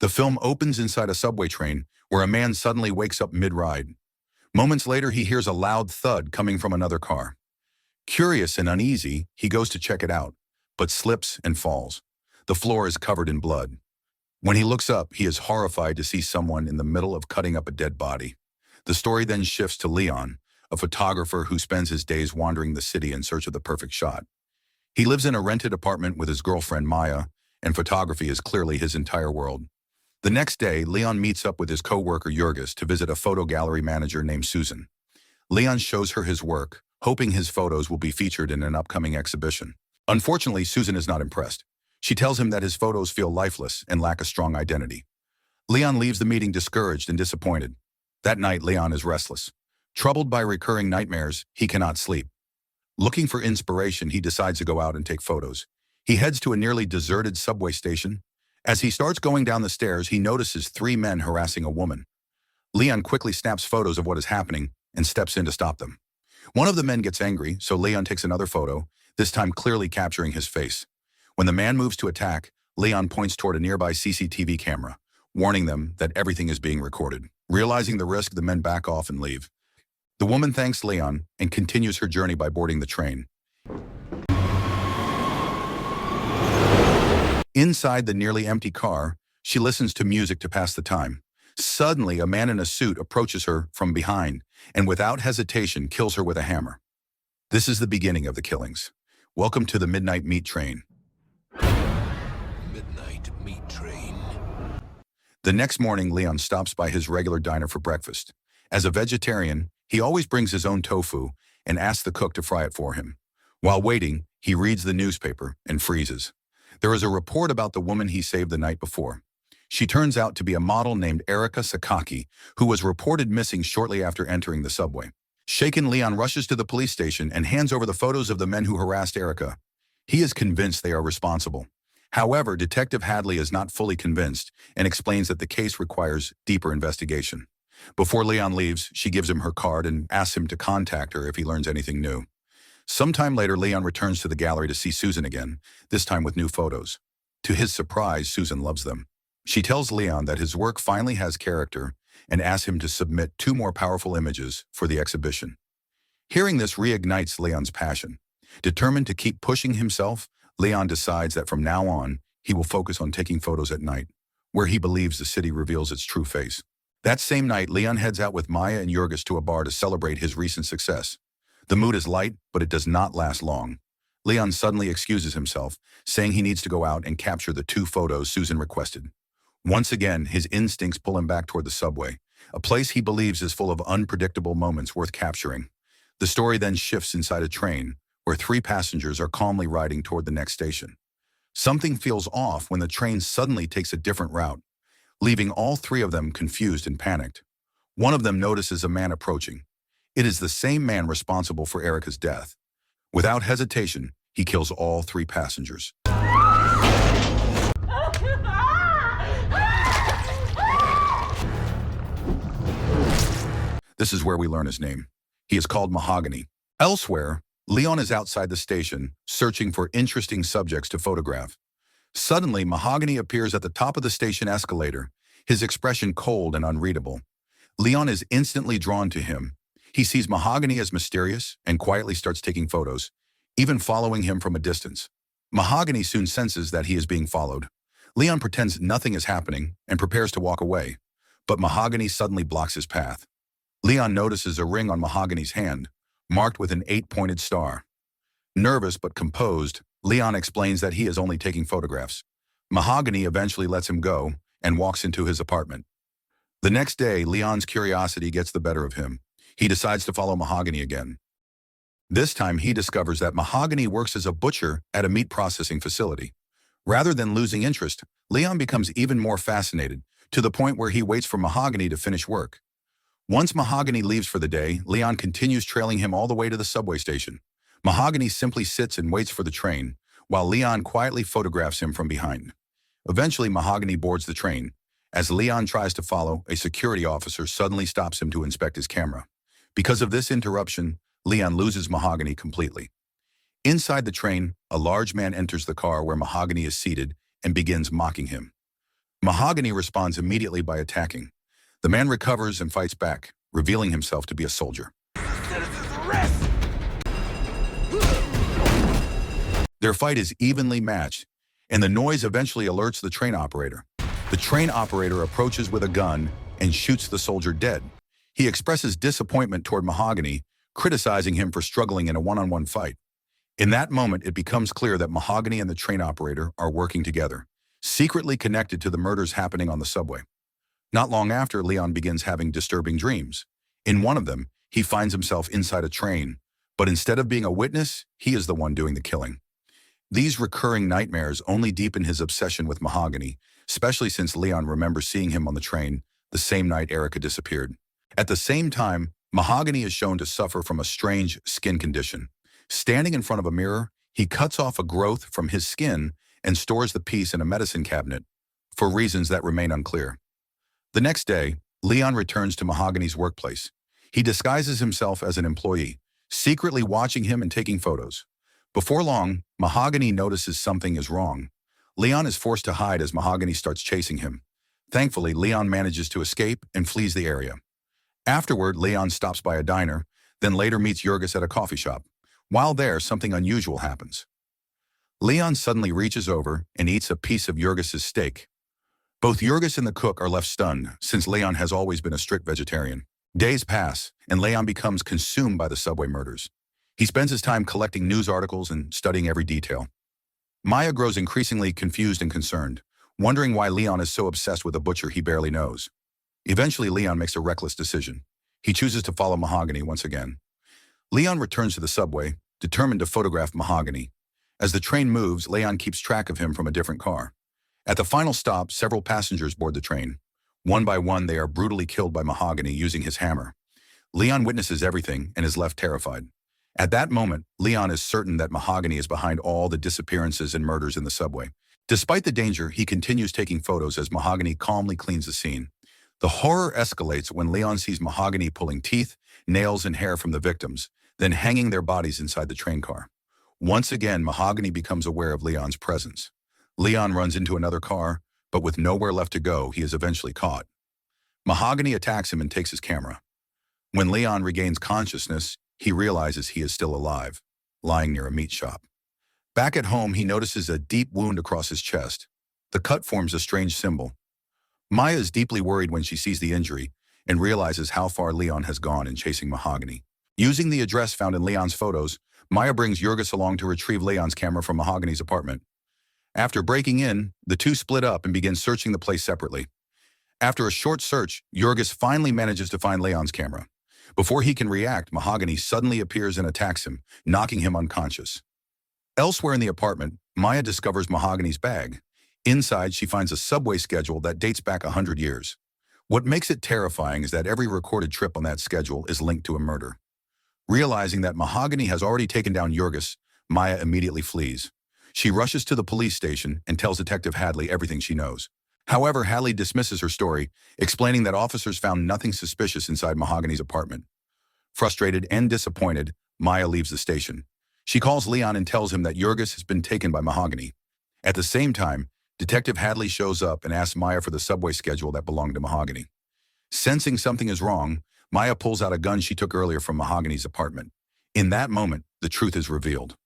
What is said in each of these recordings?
The film opens inside a subway train where a man suddenly wakes up mid-ride. Moments later, he hears a loud thud coming from another car. Curious and uneasy, he goes to check it out, but slips and falls. The floor is covered in blood. When he looks up, he is horrified to see someone in the middle of cutting up a dead body. The story then shifts to Leon, a photographer who spends his days wandering the city in search of the perfect shot. He lives in a rented apartment with his girlfriend Maya, and photography is clearly his entire world. The next day, Leon meets up with his co-worker Jurgis to visit a photo gallery manager named Susan. Leon shows her his work, hoping his photos will be featured in an upcoming exhibition. Unfortunately, Susan is not impressed. She tells him that his photos feel lifeless and lack a strong identity. Leon leaves the meeting discouraged and disappointed. That night, Leon is restless. Troubled by recurring nightmares, he cannot sleep. Looking for inspiration, he decides to go out and take photos. He heads to a nearly deserted subway station. As he starts going down the stairs, he notices 3 men harassing a woman. Leon quickly snaps photos of what is happening and steps in to stop them. One of the men gets angry, so Leon takes another photo, this time clearly capturing his face. When the man moves to attack, Leon points toward a nearby CCTV camera, warning them that everything is being recorded. Realizing the risk, the men back off and leave. The woman thanks Leon and continues her journey by boarding the train. Inside the nearly empty car, she listens to music to pass the time. Suddenly, a man in a suit approaches her from behind and without hesitation kills her with a hammer. This is the beginning of the killings. Welcome to the Midnight Meat Train. Midnight Meat Train. The next morning, Leon stops by his regular diner for breakfast. As a vegetarian, he always brings his own tofu and asks the cook to fry it for him. While waiting, he reads the newspaper and freezes. There is a report about the woman he saved the night before. She turns out to be a model named Erika Sakaki, who was reported missing shortly after entering the subway. Shaken, Leon rushes to the police station and hands over the photos of the men who harassed Erika. He is convinced they are responsible. However, Detective Hadley is not fully convinced and explains that the case requires deeper investigation. Before Leon leaves, she gives him her card and asks him to contact her if he learns anything new. Sometime later, Leon returns to the gallery to see Susan again, this time with new photos. To his surprise, Susan loves them. She tells Leon that his work finally has character and asks him to submit 2 more powerful images for the exhibition. Hearing this reignites Leon's passion. Determined to keep pushing himself, Leon decides that from now on, he will focus on taking photos at night, where he believes the city reveals its true face. That same night, Leon heads out with Maya and Jurgis to a bar to celebrate his recent success. The mood is light, but it does not last long. Leon suddenly excuses himself, saying he needs to go out and capture the 2 photos Susan requested. Once again, his instincts pull him back toward the subway, a place he believes is full of unpredictable moments worth capturing. The story then shifts inside a train, where 3 passengers are calmly riding toward the next station. Something feels off when the train suddenly takes a different route, leaving all 3 of them confused and panicked. One of them notices a man approaching. It is the same man responsible for Erika's death. Without hesitation, he kills all 3 passengers. This is where we learn his name. He is called Mahogany. Elsewhere, Leon is outside the station, searching for interesting subjects to photograph. Suddenly, Mahogany appears at the top of the station escalator, his expression cold and unreadable. Leon is instantly drawn to him. He sees Mahogany as mysterious and quietly starts taking photos, even following him from a distance. Mahogany soon senses that he is being followed. Leon pretends nothing is happening and prepares to walk away, but Mahogany suddenly blocks his path. Leon notices a ring on Mahogany's hand, marked with an 8-pointed star. Nervous but composed, Leon explains that he is only taking photographs. Mahogany eventually lets him go and walks into his apartment. The next day, Leon's curiosity gets the better of him. He decides to follow Mahogany again. This time, he discovers that Mahogany works as a butcher at a meat processing facility. Rather than losing interest, Leon becomes even more fascinated, to the point where he waits for Mahogany to finish work. Once Mahogany leaves for the day, Leon continues trailing him all the way to the subway station. Mahogany simply sits and waits for the train, while Leon quietly photographs him from behind. Eventually, Mahogany boards the train. As Leon tries to follow, a security officer suddenly stops him to inspect his camera. Because of this interruption, Leon loses Mahogany completely. Inside the train, a large man enters the car where Mahogany is seated and begins mocking him. Mahogany responds immediately by attacking. The man recovers and fights back, revealing himself to be a soldier. Citizens arrest! Their fight is evenly matched, and the noise eventually alerts the train operator. The train operator approaches with a gun and shoots the soldier dead. He expresses disappointment toward Mahogany, criticizing him for struggling in a one-on-one fight. In that moment, it becomes clear that Mahogany and the train operator are working together, secretly connected to the murders happening on the subway. Not long after, Leon begins having disturbing dreams. In one of them, he finds himself inside a train, but instead of being a witness, he is the one doing the killing. These recurring nightmares only deepen his obsession with Mahogany, especially since Leon remembers seeing him on the train the same night Erica disappeared. At the same time, Mahogany is shown to suffer from a strange skin condition. Standing in front of a mirror, he cuts off a growth from his skin and stores the piece in a medicine cabinet, for reasons that remain unclear. The next day, Leon returns to Mahogany's workplace. He disguises himself as an employee, secretly watching him and taking photos. Before long, Mahogany notices something is wrong. Leon is forced to hide as Mahogany starts chasing him. Thankfully, Leon manages to escape and flees the area. Afterward, Leon stops by a diner, then later meets Jurgis at a coffee shop. While there, something unusual happens. Leon suddenly reaches over and eats a piece of Jurgis' steak. Both Jurgis and the cook are left stunned, since Leon has always been a strict vegetarian. Days pass, and Leon becomes consumed by the subway murders. He spends his time collecting news articles and studying every detail. Maya grows increasingly confused and concerned, wondering why Leon is so obsessed with a butcher he barely knows. Eventually, Leon makes a reckless decision. He chooses to follow Mahogany once again. Leon returns to the subway, determined to photograph Mahogany. As the train moves, Leon keeps track of him from a different car. At the final stop, several passengers board the train. One by one, they are brutally killed by Mahogany using his hammer. Leon witnesses everything and is left terrified. At that moment, Leon is certain that Mahogany is behind all the disappearances and murders in the subway. Despite the danger, he continues taking photos as Mahogany calmly cleans the scene. The horror escalates when Leon sees Mahogany pulling teeth, nails, and hair from the victims, then hanging their bodies inside the train car. Once again, Mahogany becomes aware of Leon's presence. Leon runs into another car, but with nowhere left to go, he is eventually caught. Mahogany attacks him and takes his camera. When Leon regains consciousness, he realizes he is still alive, lying near a meat shop. Back at home, he notices a deep wound across his chest. The cut forms a strange symbol. Maya is deeply worried when she sees the injury and realizes how far Leon has gone in chasing Mahogany. Using the address found in Leon's photos, Maya brings Jurgis along to retrieve Leon's camera from Mahogany's apartment. After breaking in, the two split up and begin searching the place separately. After a short search, Jurgis finally manages to find Leon's camera. Before he can react, Mahogany suddenly appears and attacks him, knocking him unconscious. Elsewhere in the apartment, Maya discovers Mahogany's bag. Inside, she finds a subway schedule that dates back 100 years. What makes it terrifying is that every recorded trip on that schedule is linked to a murder. Realizing that Mahogany has already taken down Jurgis, Maya immediately flees. She rushes to the police station and tells Detective Hadley everything she knows. However, Hadley dismisses her story, explaining that officers found nothing suspicious inside Mahogany's apartment. Frustrated and disappointed, Maya leaves the station. She calls Leon and tells him that Jurgis has been taken by Mahogany. At the same time, Detective Hadley shows up and asks Maya for the subway schedule that belonged to Mahogany. Sensing something is wrong, Maya pulls out a gun she took earlier from Mahogany's apartment. In that moment, the truth is revealed.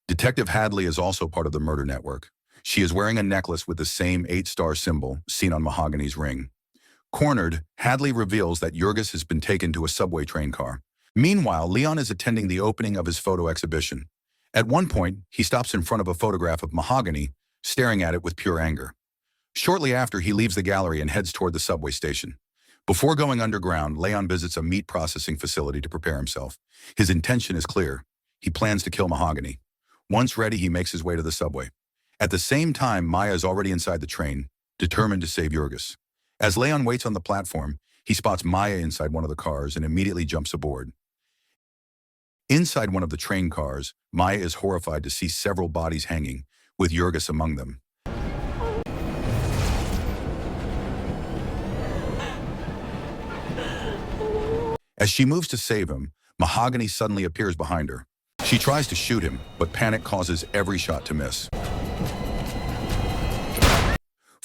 Detective Hadley is also part of the murder network. She is wearing a necklace with the same 8-star symbol seen on Mahogany's ring. Cornered, Hadley reveals that Jurgis has been taken to a subway train car. Meanwhile, Leon is attending the opening of his photo exhibition. At one point, he stops in front of a photograph of Mahogany, staring at it with pure anger. Shortly after, he leaves the gallery and heads toward the subway station. Before going underground, Leon visits a meat processing facility to prepare himself. His intention is clear. He plans to kill Mahogany. Once ready, he makes his way to the subway. At the same time, Maya is already inside the train, determined to save Jurgis. As Leon waits on the platform, he spots Maya inside one of the cars and immediately jumps aboard. Inside one of the train cars, Maya is horrified to see several bodies hanging, with Jurgis among them. As she moves to save him, Mahogany suddenly appears behind her. She tries to shoot him, but panic causes every shot to miss.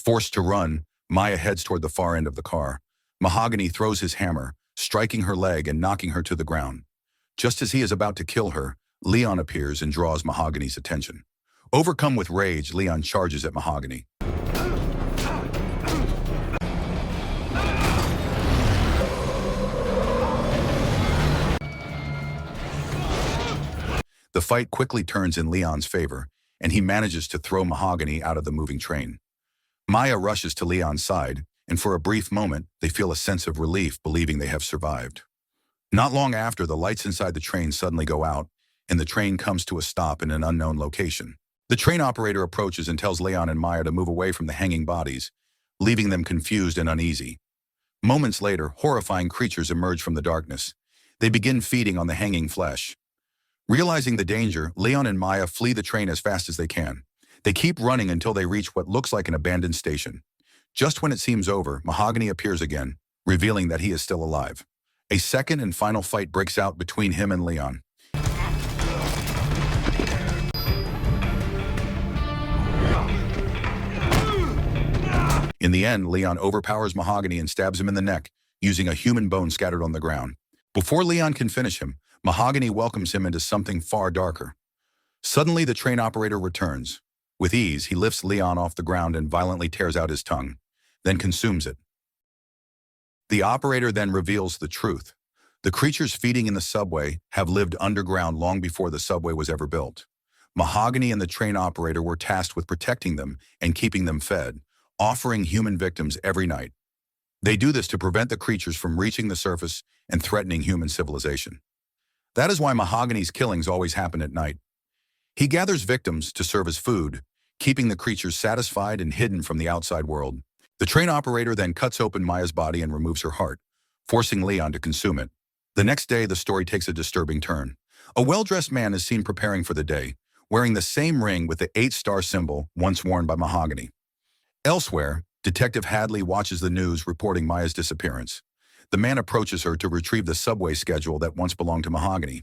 Forced to run, Maya heads toward the far end of the car. Mahogany throws his hammer, striking her leg and knocking her to the ground. Just as he is about to kill her, Leon appears and draws Mahogany's attention. Overcome with rage, Leon charges at Mahogany. The fight quickly turns in Leon's favor, and he manages to throw Mahogany out of the moving train. Maya rushes to Leon's side, and for a brief moment, they feel a sense of relief, believing they have survived. Not long after, the lights inside the train suddenly go out, and the train comes to a stop in an unknown location. The train operator approaches and tells Leon and Maya to move away from the hanging bodies, leaving them confused and uneasy. Moments later, horrifying creatures emerge from the darkness. They begin feeding on the hanging flesh. Realizing the danger, Leon and Maya flee the train as fast as they can. They keep running until they reach what looks like an abandoned station. Just when it seems over, Mahogany appears again, revealing that he is still alive. A second and final fight breaks out between him and Leon. In the end, Leon overpowers Mahogany and stabs him in the neck, using a human bone scattered on the ground. Before Leon can finish him, Mahogany welcomes him into something far darker. Suddenly, the train operator returns. With ease, he lifts Leon off the ground and violently tears out his tongue, then consumes it. The operator then reveals the truth. The creatures feeding in the subway have lived underground long before the subway was ever built. Mahogany and the train operator were tasked with protecting them and keeping them fed, offering human victims every night. They do this to prevent the creatures from reaching the surface and threatening human civilization. That is why Mahogany's killings always happen at night. He gathers victims to serve as food, keeping the creatures satisfied and hidden from the outside world. The train operator then cuts open Maya's body and removes her heart, forcing Leon to consume it. The next day, the story takes a disturbing turn. A well-dressed man is seen preparing for the day, wearing the same ring with the 8-star symbol once worn by Mahogany. Elsewhere, Detective Hadley watches the news reporting Maya's disappearance. The man approaches her to retrieve the subway schedule that once belonged to Mahogany.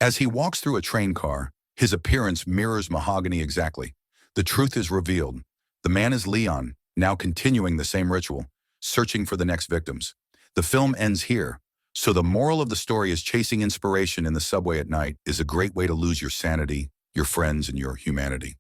As he walks through a train car, his appearance mirrors Mahogany exactly. The truth is revealed. The man is Leon, now continuing the same ritual, searching for the next victims. The film ends here, so the moral of the story is chasing inspiration in the subway at night is a great way to lose your sanity, your friends, and your humanity.